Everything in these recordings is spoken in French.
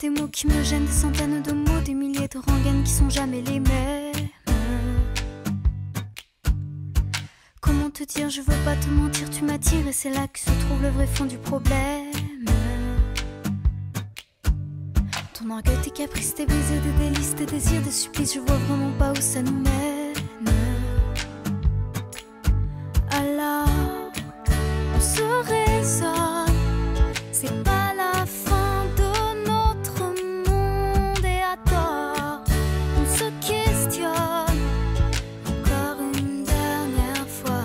des mots qui me gênent, des centaines de mots, des milliers de rengaines qui sont jamais les mêmes. Comment te dire, je veux pas te mentir, tu m'attires et c'est là que se trouve le vrai fond du problème. Ton orgueil, tes caprices, tes baisers, des délices, tes désirs, des supplices, je vois vraiment pas où ça nous mène. Alors, on se raisonne, c'est pas la fin de notre monde et à tort, on se questionne encore une dernière fois.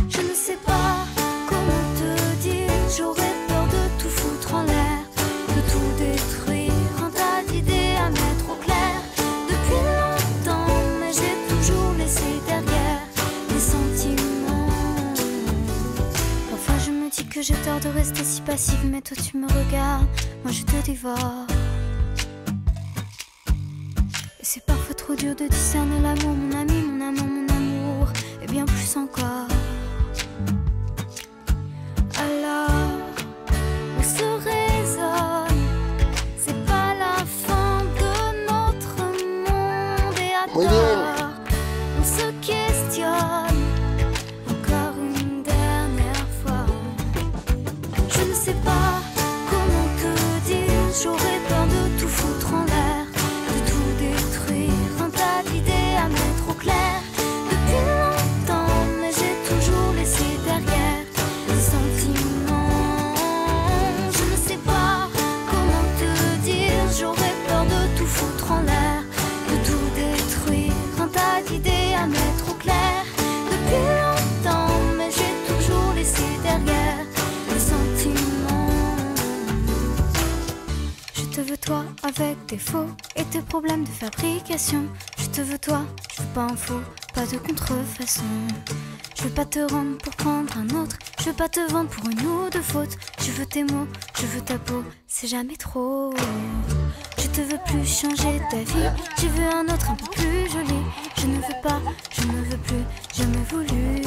Je ne sais pas comment te dire, j'aurais peur de tout foutre en l'air, de tout détruire, un tas d'idées à mettre au clair. Depuis longtemps, mais j'ai toujours laissé derrière les sentiments. Parfois je me dis que j'ai tort de rester si passive, mais toi tu me regardes, moi je te dévore. Et c'est parfois trop dur de discerner l'amour, mon ami, mon amant, mon amour, et bien plus encore. Alors, on se raisonne, c'est pas la fin de notre monde et à tort, on se questionne encore une dernière fois. Je ne sais pas comment te dire, j'aurais peur de tout foutre en l'air, de tout détruire, un tas d'idées à mettre au clair. Depuis longtemps, mais j'ai toujours laissé derrière les sentiments. Je ne sais pas comment te dire, j'aurais peur de tout foutre en l'air, de tout détruire, un tas d'idées à mettre au clair. Depuis longtemps, mais j'ai toujours laissé derrière les sentiments. Je te veux toi avec tes faux et tes problèmes de fabrication. Je te veux toi, je veux pas un faux, pas de contrefaçon. Je veux pas te rendre pour prendre un autre, je veux pas te vendre pour une ou deux fautes. Je veux tes mots, je veux ta peau, c'est jamais trop. Je te veux plus changer ta vie, je veux un autre un peu plus joli. Je ne veux pas, je ne veux plus, jamais voulu.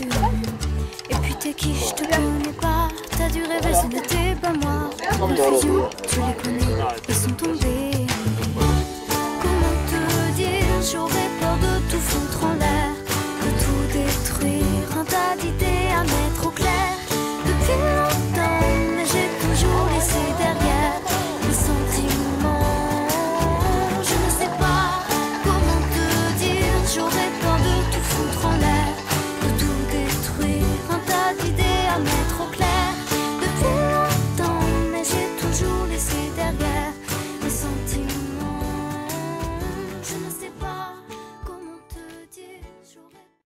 Et puis t'es qui, je te connais pas, t'as dû rêver, ce n'était pas moi. Confusion, tu les connais, ils sont tombés. Comment te dire, j'aurais peur de tout foutre en l'air, de tout détruire, un tas d'idées à mettre au clair. Depuis longtemps, mais j'ai toujours laissé derrière